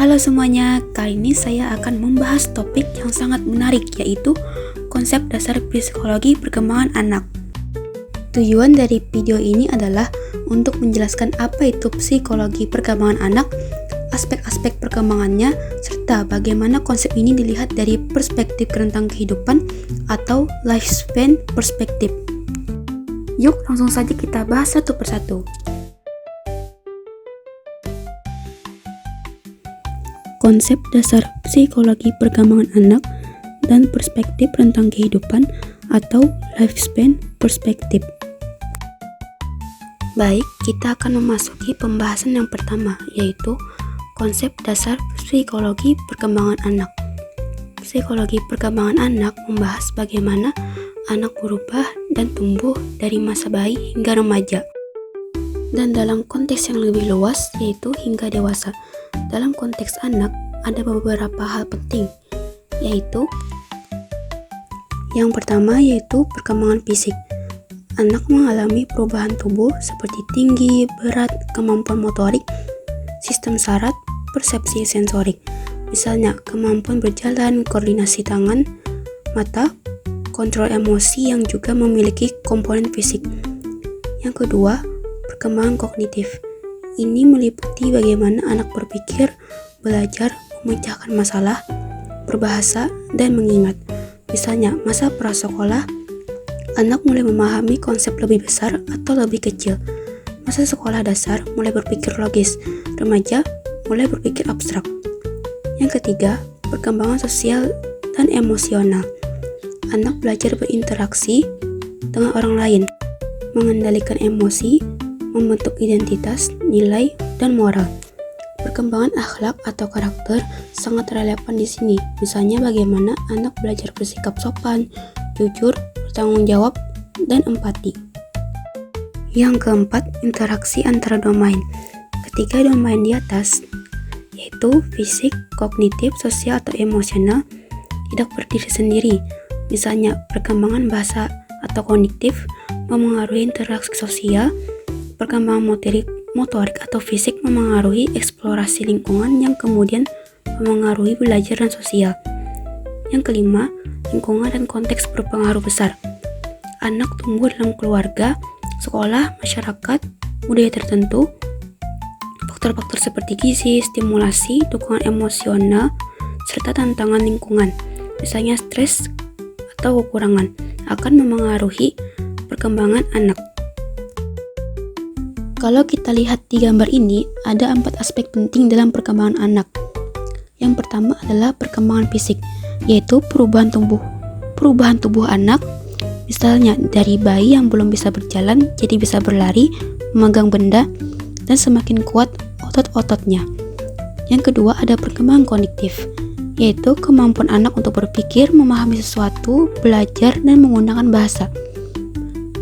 Halo semuanya, kali ini saya akan membahas topik yang sangat menarik, yaitu konsep dasar psikologi perkembangan anak. Tujuan dari video ini adalah untuk menjelaskan apa itu psikologi perkembangan anak, aspek-aspek perkembangannya, serta bagaimana konsep ini dilihat dari perspektif rentang kehidupan atau lifespan perspektif. Yuk langsung saja kita bahas satu persatu. Konsep dasar psikologi perkembangan anak dan perspektif rentang kehidupan atau lifespan perspektif. Baik, kita akan memasuki pembahasan yang pertama, yaitu konsep dasar psikologi perkembangan anak. Psikologi perkembangan anak membahas bagaimana anak berubah dan tumbuh dari masa bayi hingga remaja, dan dalam konteks yang lebih luas yaitu hingga dewasa. Dalam konteks anak ada beberapa hal penting, yaitu yang pertama yaitu perkembangan fisik. Anak mengalami perubahan tubuh seperti tinggi, berat, kemampuan motorik, sistem saraf, persepsi sensorik. Misalnya kemampuan berjalan, koordinasi tangan, mata, kontrol emosi yang juga memiliki komponen fisik. Yang kedua, perkembangan kognitif. Ini meliputi bagaimana anak berpikir, belajar, memecahkan masalah, berbahasa, dan mengingat. Misalnya, masa prasekolah, anak mulai memahami konsep lebih besar atau lebih kecil. Masa sekolah dasar mulai berpikir logis, remaja mulai berpikir abstrak. Yang ketiga, perkembangan sosial dan emosional. Anak belajar berinteraksi dengan orang lain, mengendalikan emosi, membentuk identitas, nilai, dan moral. Perkembangan akhlak atau karakter sangat relevan di sini. Misalnya bagaimana anak belajar bersikap sopan, jujur, bertanggung jawab, dan empati. Yang keempat, interaksi antara domain. Ketiga domain di atas, yaitu fisik, kognitif, sosial, atau emosional, tidak berdiri sendiri. Misalnya, perkembangan bahasa atau kognitif memengaruhi interaksi sosial, perkembangan motorik atau fisik memengaruhi eksplorasi lingkungan yang kemudian memengaruhi belajar dan sosial. Yang kelima, lingkungan dan konteks berpengaruh besar. Anak tumbuh dalam keluarga, sekolah, masyarakat, budaya tertentu. Faktor-faktor seperti gizi, stimulasi, dukungan emosional, serta tantangan lingkungan, misalnya stres atau kekurangan, akan memengaruhi perkembangan anak. Kalau kita lihat di gambar ini, ada 4 aspek penting dalam perkembangan anak. Yang pertama adalah perkembangan fisik, yaitu perubahan tubuh anak, misalnya dari bayi yang belum bisa berjalan jadi bisa berlari, memegang benda, dan semakin kuat otot-ototnya. Yang kedua ada perkembangan kognitif, yaitu kemampuan anak untuk berpikir, memahami sesuatu, belajar, dan menggunakan bahasa.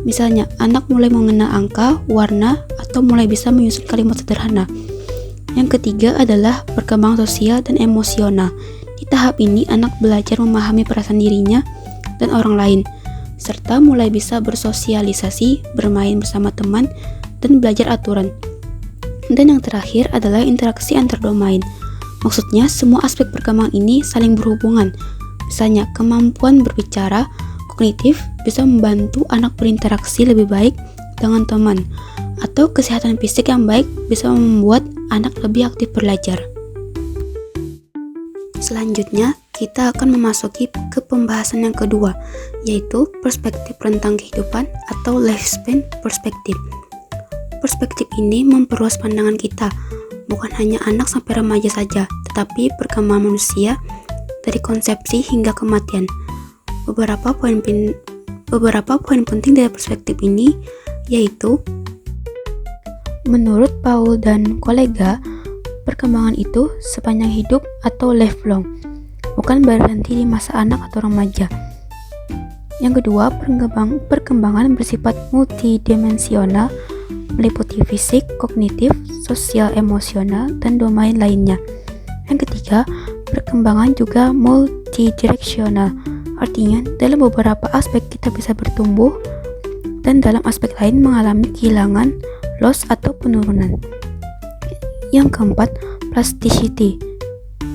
Misalnya, anak mulai mengenal angka, warna, atau mulai bisa menyusun kalimat sederhana. Yang ketiga adalah perkembangan sosial dan emosional. Di tahap ini, anak belajar memahami perasaan dirinya dan orang lain, serta mulai bisa bersosialisasi, bermain bersama teman, dan belajar aturan. Dan yang terakhir adalah interaksi antar domain. Maksudnya, semua aspek perkembangan ini saling berhubungan. Misalnya, kemampuan berbicara kognitif bisa membantu anak berinteraksi lebih baik dengan teman, atau kesehatan fisik yang baik bisa membuat anak lebih aktif belajar. Selanjutnya, kita akan memasuki ke pembahasan yang kedua, yaitu perspektif rentang kehidupan atau lifespan perspektif. Perspektif ini memperluas pandangan kita, bukan hanya anak sampai remaja saja, tetapi perkembangan manusia dari konsepsi hingga kematian. Beberapa poin penting dari perspektif ini yaitu, menurut Paul dan kolega, perkembangan itu sepanjang hidup atau lifelong, bukan berhenti di masa anak atau remaja. Yang kedua, perkembangan bersifat multidimensional, meliputi fisik, kognitif, sosial, emosional, dan domain lainnya. Yang ketiga, perkembangan juga multidireksional, artinya dalam beberapa aspek kita bisa bertumbuh dan dalam aspek lain mengalami kehilangan, loss, atau penurunan. Yang keempat, plasticity,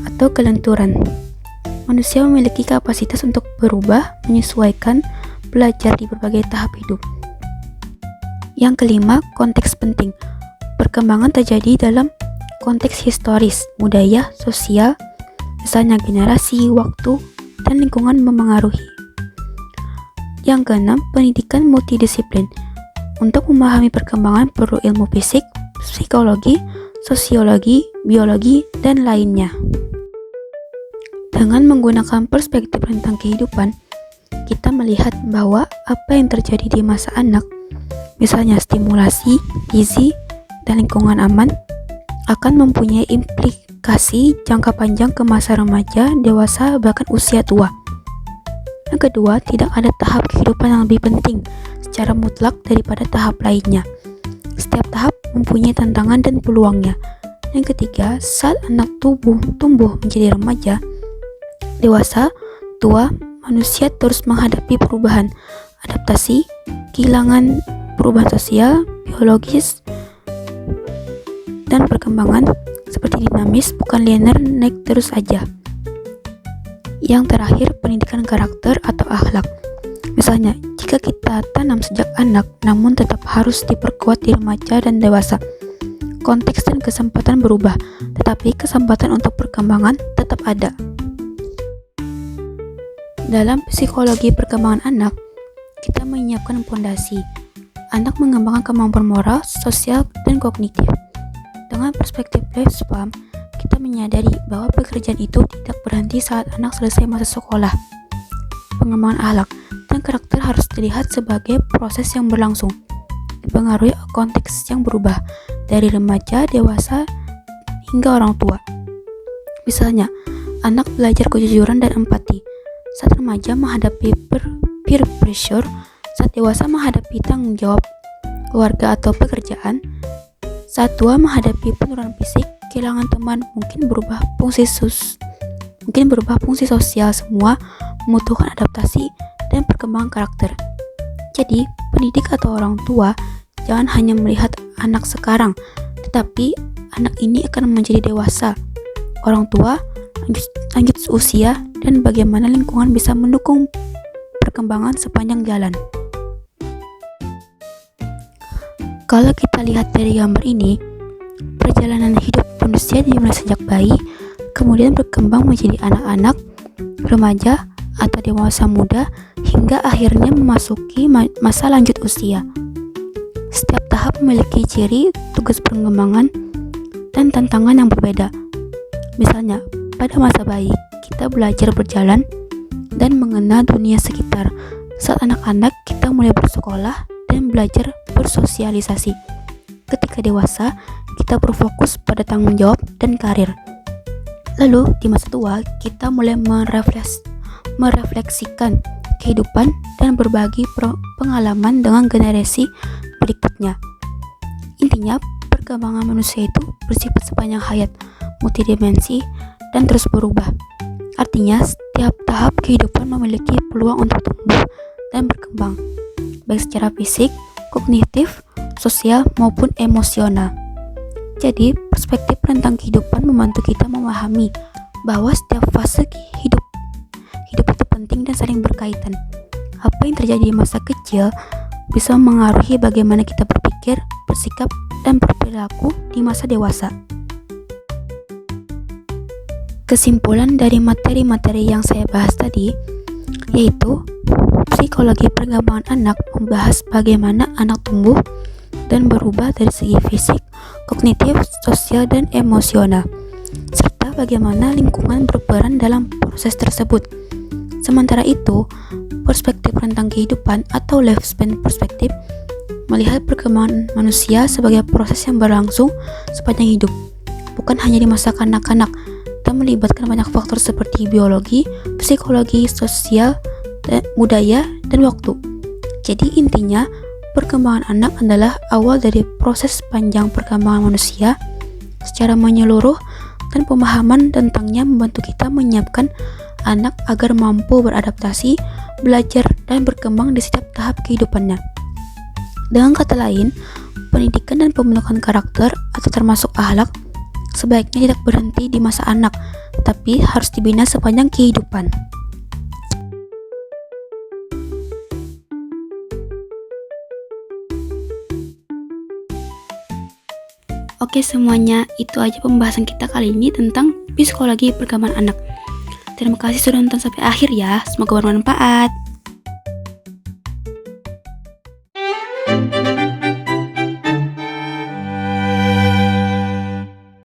atau kelenturan. Manusia memiliki kapasitas untuk berubah, menyesuaikan, belajar di berbagai tahap hidup. Yang kelima, konteks penting. Perkembangan terjadi dalam konteks historis, budaya, sosial, misalnya generasi, waktu, dan lingkungan memengaruhi. Yang keenam, pendidikan multidisiplin. Untuk memahami perkembangan perlu ilmu fisik, psikologi, sosiologi, biologi, dan lainnya. Dengan menggunakan perspektif tentang kehidupan, kita melihat bahwa apa yang terjadi di masa anak, misalnya stimulasi, gizi, dan lingkungan aman, akan mempunyai implikasi jangka panjang ke masa remaja, dewasa, bahkan usia tua. Yang kedua, tidak ada tahap kehidupan yang lebih penting secara mutlak daripada tahap lainnya. Setiap tahap mempunyai tantangan dan peluangnya. Yang ketiga, saat anak tumbuh menjadi remaja, dewasa, tua, manusia terus menghadapi perubahan, adaptasi, kehilangan, perubahan sosial, biologis, dan perkembangan seperti dinamis, bukan linear, naik terus aja. Yang terakhir, pendidikan karakter atau akhlak. Misalnya, jika kita tanam sejak anak, namun tetap harus diperkuat di remaja dan dewasa. Konteks dan kesempatan berubah, tetapi kesempatan untuk perkembangan tetap ada. Dalam psikologi perkembangan anak, kita menyiapkan fondasi. Anak mengembangkan kemampuan moral, sosial, dan kognitif. Dengan perspektif lifespan, kita menyadari bahwa pekerjaan itu tidak berhenti saat anak selesai masa sekolah. Pengembangan akhlak dan karakter harus dilihat sebagai proses yang berlangsung, dipengaruhi konteks yang berubah dari remaja, dewasa, hingga orang tua. Misalnya, anak belajar kejujuran dan empati. Saat remaja menghadapi peer pressure, saat dewasa menghadapi tanggung jawab keluarga atau pekerjaan, saat tua menghadapi penurunan fisik, kehilangan teman, mungkin berubah fungsi sosial, semua membutuhkan adaptasi dan perkembangan karakter. Jadi, pendidik atau orang tua jangan hanya melihat anak sekarang, tetapi anak ini akan menjadi dewasa, orang tua, lanjut usia, dan bagaimana lingkungan bisa mendukung perkembangan sepanjang jalan. Kalau kita lihat dari gambar ini, perjalanan hidup manusia dimulai sejak bayi, kemudian berkembang menjadi anak-anak, remaja, atau dewasa muda, hingga akhirnya memasuki masa lanjut usia. Setiap tahap memiliki ciri, tugas pengembangan, dan tantangan yang berbeda. Misalnya, pada masa bayi, kita belajar berjalan dan mengenal dunia sekitar. Saat anak-anak, kita mulai bersekolah dan belajar bersosialisasi. Ketika dewasa, kita berfokus pada tanggung jawab dan karir. Lalu, di masa tua, kita mulai merefleksikan kehidupan dan berbagi pengalaman dengan generasi berikutnya. Intinya, perkembangan manusia itu bersifat sepanjang hayat, multidimensi, dan terus berubah. Artinya, setiap tahap kehidupan memiliki peluang untuk tumbuh dan berkembang, baik secara fisik, kognitif, sosial, maupun emosional. Jadi, perspektif tentang kehidupan membantu kita memahami bahwa setiap fase hidup itu penting dan saling berkaitan. Apa yang terjadi di masa kecil bisa mengaruhi bagaimana kita berpikir, bersikap, dan berperilaku di masa dewasa. Kesimpulan dari materi-materi yang saya bahas tadi, yaitu psikologi perkembangan anak membahas bagaimana anak tumbuh dan berubah dari segi fisik, kognitif, sosial, dan emosional, serta bagaimana lingkungan berperan dalam proses tersebut. Sementara itu, perspektif tentang kehidupan atau lifespan perspektif melihat perkembangan manusia sebagai proses yang berlangsung sepanjang hidup, bukan hanya di masa kanak-kanak, dan melibatkan banyak faktor seperti biologi, psikologi, sosial, budaya, dan waktu. Jadi intinya, perkembangan anak adalah awal dari proses panjang perkembangan manusia secara menyeluruh, dan pemahaman tentangnya membantu kita menyiapkan anak agar mampu beradaptasi, belajar, dan berkembang di setiap tahap kehidupannya. Dengan kata lain, pendidikan dan pembentukan karakter atau termasuk akhlak sebaiknya tidak berhenti di masa anak, tapi harus dibina sepanjang kehidupan. Oke semuanya, itu aja pembahasan kita kali ini tentang psikologi perkembangan anak. Terima kasih sudah nonton sampai akhir ya, semoga bermanfaat.